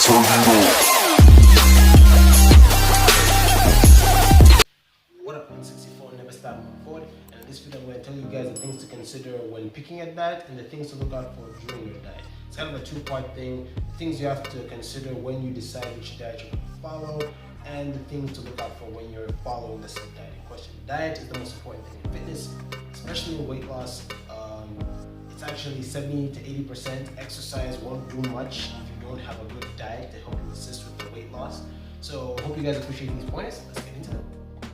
What up, 164 Never Stop Moving Forward, and in this video I'm going to tell you guys the things to consider when picking a diet and the things to look out for during your diet. It's kind of a two-part thing, the things you have to consider when you decide which diet you're going to follow, and the things to look out for when you're following the said diet in question. Diet is the most important thing in fitness, especially in weight loss. It's actually 70 to 80%. Exercise won't do much if you don't have a good diet to help you assist with the weight loss. So I hope you guys appreciate these points. Let's get into them.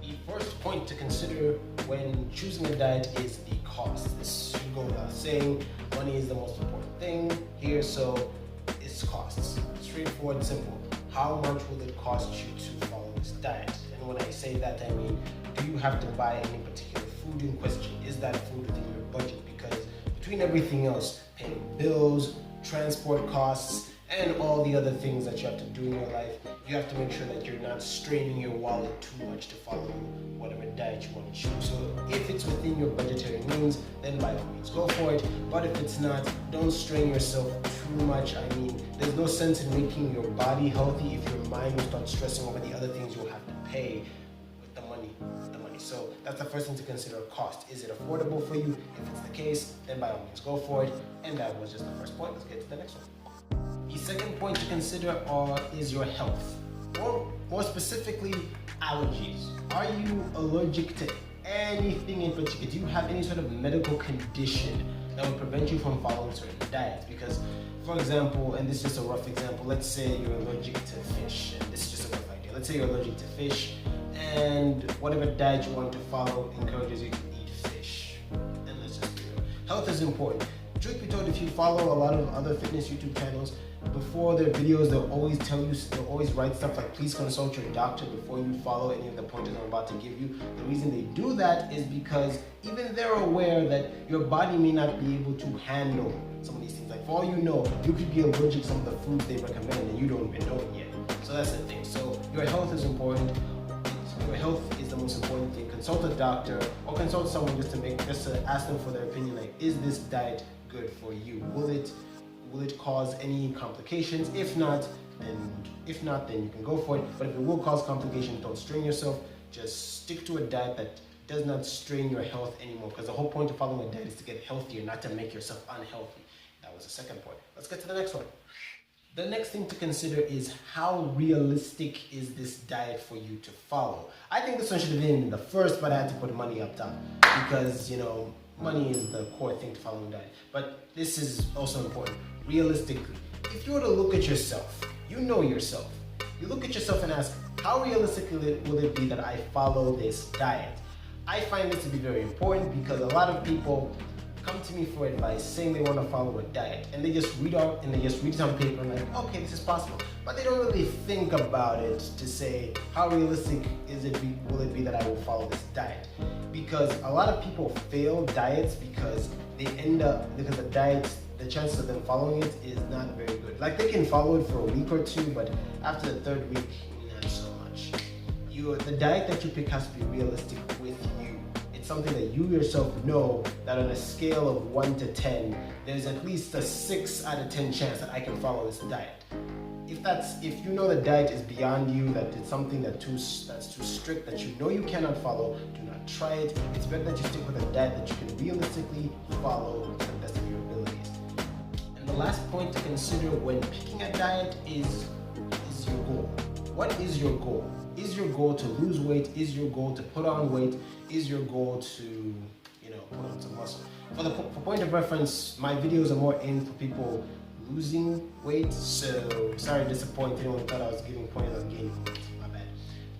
The first point to consider when choosing a diet is the cost. This should go without saying. Money is the most important thing here, so it's costs. Straightforward and simple. How much will it cost you to follow this diet? And when I say that, I mean, do you have to buy any particular food in question? Is that food within your budget? Because between everything else, paying bills, transport costs, and all the other things that you have to do in your life, you have to make sure that you're not straining your wallet too much to follow whatever diet you want to choose. So if it's within your budgetary means, then by all means go for it. But if it's not, don't strain yourself too much. I mean, there's no sense in making your body healthy if your mind will start stressing over the other things you'll have to pay with the money. So that's the first thing to consider, cost. Is it affordable for you? If it's the case, then by all means go for it. And that was just the first point. Let's get to the next one. The second point to consider is your health, or more specifically, allergies. Are you allergic to anything in particular? Do you have any sort of medical condition that would prevent you from following certain diets? Because, for example, and this is just a rough example, let's say you're allergic to fish, and this is just a rough idea. Let's say you're allergic to fish, and whatever diet you want to follow encourages you to eat fish. And let's just be real. Health is important. Truth be told, if you follow a lot of other fitness YouTube channels, before their videos, they'll always write stuff like, please consult your doctor before you follow any of the pointers I'm about to give you. The reason they do that is because even they're aware that your body may not be able to handle some of these things. Like, for all you know, you could be allergic to some of the foods they recommend and you don't even know it yet. So that's the thing. So your health is important. Your health is the most important thing. Consult a doctor or consult someone just to ask them for their opinion. Like, is this diet good for you? Will it cause any complications? If not, then you can go for it. But if it will cause complications, don't strain yourself. Just stick to a diet that does not strain your health anymore. Because the whole point of following a diet is to get healthier, not to make yourself unhealthy. That was the second point. Let's get to the next one. The next thing to consider is how realistic is this diet for you to follow? I think this one should have been the first, but I had to put money up top because, money is the core thing to following diet. But this is also important. Realistically, if you were to look at yourself, you know yourself. You look at yourself and ask, how realistic will it be that I follow this diet? I find this to be very important because a lot of people come to me for advice saying they want to follow a diet, and they just read it on paper and like, okay, this is possible, but they don't really think about it to say how realistic will it be that I will follow this diet. Because a lot of people fail diets because the chances of them following it is not very good. Like, they can follow it for a week or two, but after the third week, not so much. The diet that you pick has to be realistic with you. It's something that you yourself know that on a scale of 1 to 10, there's at least a 6 out of 10 chance that I can follow this diet. If you know the diet is beyond you, that it's something that's too strict, that you know you cannot follow, do not try it. It's better that you stick with a diet that you can realistically follow to the best of your abilities. And the last point to consider when picking a diet is your goal. What is your goal? Is your goal to lose weight? Is your goal to put on weight? Is your goal to, put on some muscle? For point of reference, my videos are more aimed for people losing weight, so sorry to disappoint anyone who thought I was giving pointers on gaining weight. My bad.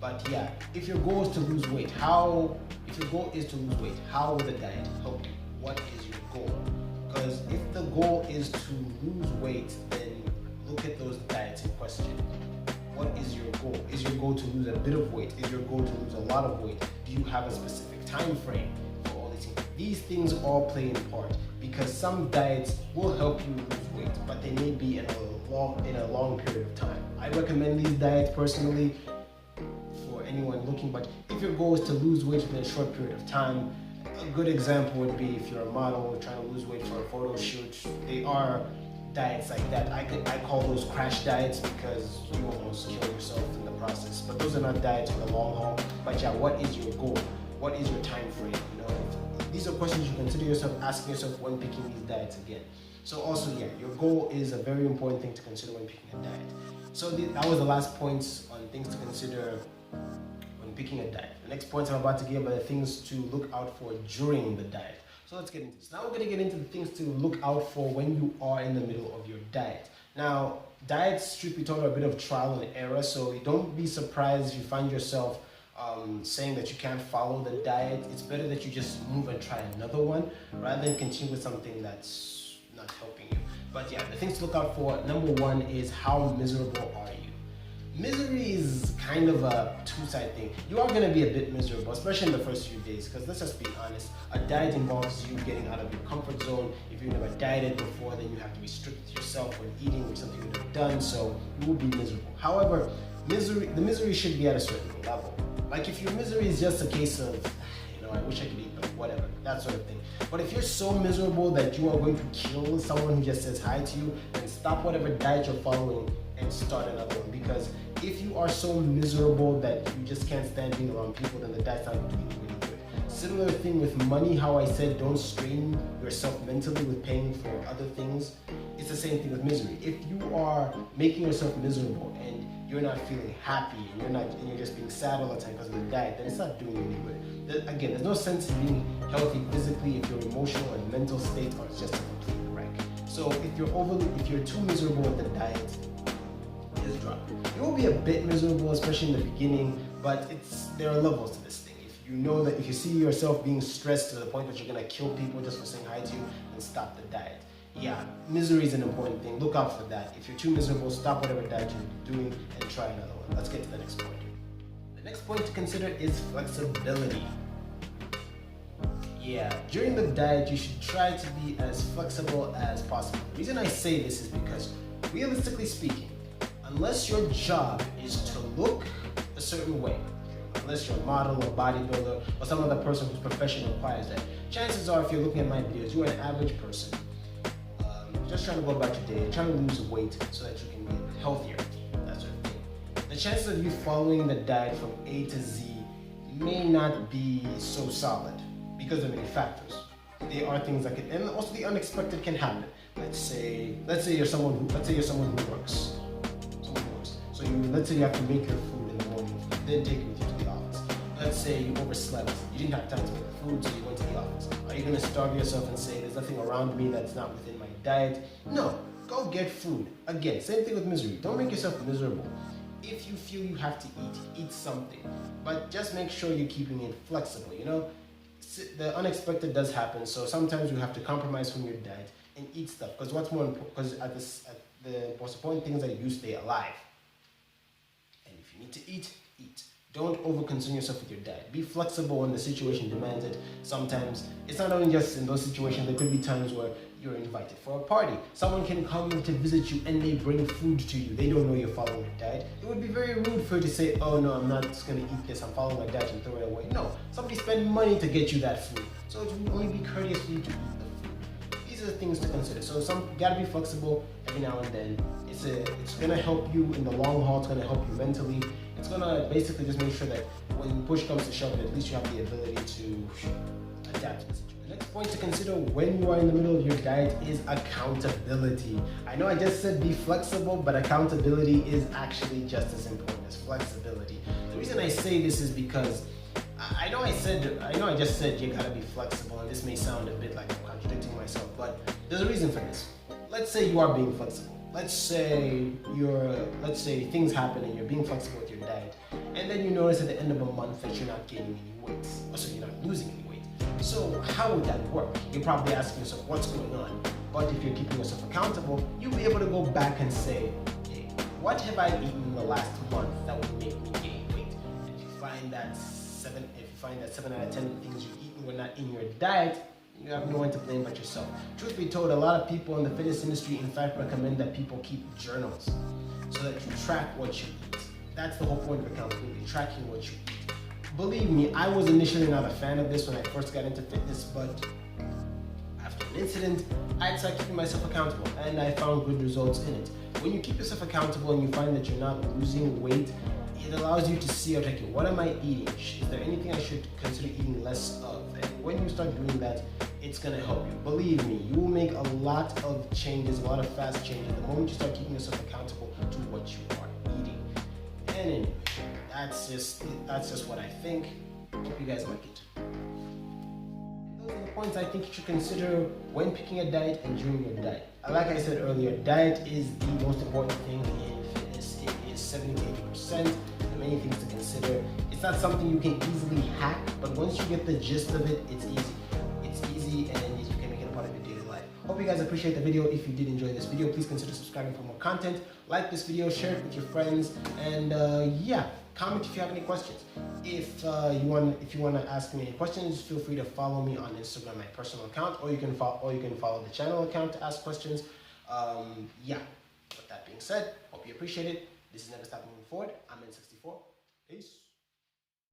But yeah, if your goal is to lose weight, how will the diet help you? What is your goal? Because if the goal is to lose weight, then look at those diets in question. What is your goal? Is your goal to lose a bit of weight? Is your goal to lose a lot of weight? Do you have a specific time frame for all these things? These things all play in part because some diets will help you lose weight, but they may be in a long period of time. I recommend these diets personally for anyone looking, but if your goal is to lose weight within a short period of time, a good example would be if you're a model trying to lose weight for a photo shoot. They are diets like that. I call those crash diets because you almost kill yourself in the process. But those are not diets for the long haul. But yeah, what is your goal? What is your time frame? You know, these are questions you consider yourself asking yourself when picking these diets again. So also, yeah, your goal is a very important thing to consider when picking a diet. So that was the last points on things to consider when picking a diet. The next points I'm about to give are the things to look out for during the diet. So let's get into this. Now we're going to get into the things to look out for when you are in the middle of your diet. Now, diets, truth be told, are a bit of trial and error, so don't be surprised if you find yourself saying that you can't follow the diet. It's better that you just move and try another one rather than continue with something that's not helping you. But yeah, the things to look out for, number one is how miserable are you? Misery is kind of a two-side thing. You are going to be a bit miserable, especially in the first few days, because let's just be honest, a diet involves you getting out of your comfort zone. If you've never dieted before, then you have to restrict yourself when eating, which is something you've never done, so you will be miserable. However, the misery should be at a certain level. Like if your misery is just a case of, I wish I could eat, but whatever, that sort of thing. But if you're so miserable that you are going to kill someone who just says hi to you, then stop whatever diet you're following and start another one. Because if you are so miserable that you just can't stand being around people, then the diet's not doing you any good. Similar thing with money, how I said don't strain yourself mentally with paying for other things. It's the same thing with misery. If you are making yourself miserable and you're not feeling happy and you're just being sad all the time because of the diet, then it's not doing you any good. Again, there's no sense in being healthy physically if your emotional and mental state are just a complete wreck. So if you're too miserable with the diet, just drop it. You will be a bit miserable, especially in the beginning, but there are levels to this thing. If you know that if you see yourself being stressed to the point that you're gonna kill people just for saying hi to you, then stop the diet. Yeah, misery is an important thing. Look out for that. If you're too miserable, stop whatever diet you're doing and try another one. Let's get to the next point. The next point to consider is flexibility. Yeah, during the diet, you should try to be as flexible as possible. The reason I say this is because, realistically speaking, unless your job is to look a certain way, unless you're a model or bodybuilder or some other person whose profession requires that, chances are if you're looking at my videos, you're an average person just trying to go about your day, trying to lose weight so that you can get healthier, that sort of thing. The chances of you following the diet from A to Z may not be so solid because of many factors. There are things that can, and also the unexpected can happen. Let's say you're someone who works. So let's say you have to make your food in the morning, then take it with you to the office. Let's say you overslept, you didn't have time to make the food, so you went to the office. Are you going to starve yourself and say, there's nothing around me that's not within my diet? No, go get food. Again, same thing with misery. Don't make yourself miserable. If you feel you have to eat something. But just make sure you're keeping it flexible, The unexpected does happen, so sometimes you have to compromise from your diet and eat stuff. Because what's more important, because the most important thing is that you stay alive. And if you need to eat, eat. Don't overconsume yourself with your diet. Be flexible when the situation demands it. Sometimes, it's not only just in those situations, there could be times where you're invited for a party. Someone can come to visit you and they bring food to you. They don't know you're following your diet. It would be very rude for you to say, oh no, I'm not just gonna eat this, I'm following my diet and throw it away. No, somebody spent money to get you that food. So it would only be courteous for you to eat the food. These are the things to consider. So you gotta be flexible every now and then. It's gonna help you in the long haul, it's gonna help you mentally. It's gonna basically just make sure that when push comes to shove, at least you have the ability to adapt to the situation. The next point to consider when you are in the middle of your diet is accountability. I know I just said be flexible, but accountability is actually just as important as flexibility. The reason I say this is because I know I just said you gotta be flexible, and this may sound a bit like I'm contradicting myself, but there's a reason for this. Let's say you are being flexible. Let's say things happen and you're being flexible with your diet, and then you notice at the end of a month that you're not gaining any weight, so you're not losing any weight. So how would that work? You're probably asking yourself, what's going on? But if you're keeping yourself accountable, you'll be able to go back and say, hey, what have I eaten in the last month that would make me gain weight? And if you find that 7 out of 10 things you've eaten were not in your diet, you have no one to blame but yourself. Truth be told, a lot of people in the fitness industry in fact recommend that people keep journals so that you track what you eat. That's the whole point of accountability, tracking what you eat. Believe me, I was initially not a fan of this when I first got into fitness, but after an incident, I'd start keeping myself accountable, and I found good results in it. When you keep yourself accountable and you find that you're not losing weight, it allows you to see, okay, what am I eating? Is there anything I should consider eating less of? And when you start doing that, it's gonna help you. Believe me, you will make a lot of changes, a lot of fast changes the moment you start keeping yourself accountable to what you are eating. And anyway, that's just what I think. Hope you guys like it. Those are the points I think you should consider when picking a diet and during your diet. Like I said earlier, diet is the most important thing in fitness. It is 70 to 80%. There are many things to consider. It's not something you can easily hack, but once you get the gist of it, it's easy. It's easy and you can make it a part of your daily life. Hope you guys appreciate the video. If you did enjoy this video, please consider subscribing for more content. Like this video, share it with your friends, and yeah, comment if you have any questions. If you want to ask me any questions, feel free to follow me on Instagram, my personal account, or you can follow the channel account to ask questions. Yeah. With that being said, hope you appreciate it. This is Never Stop Moving Forward. I'm N64. Peace.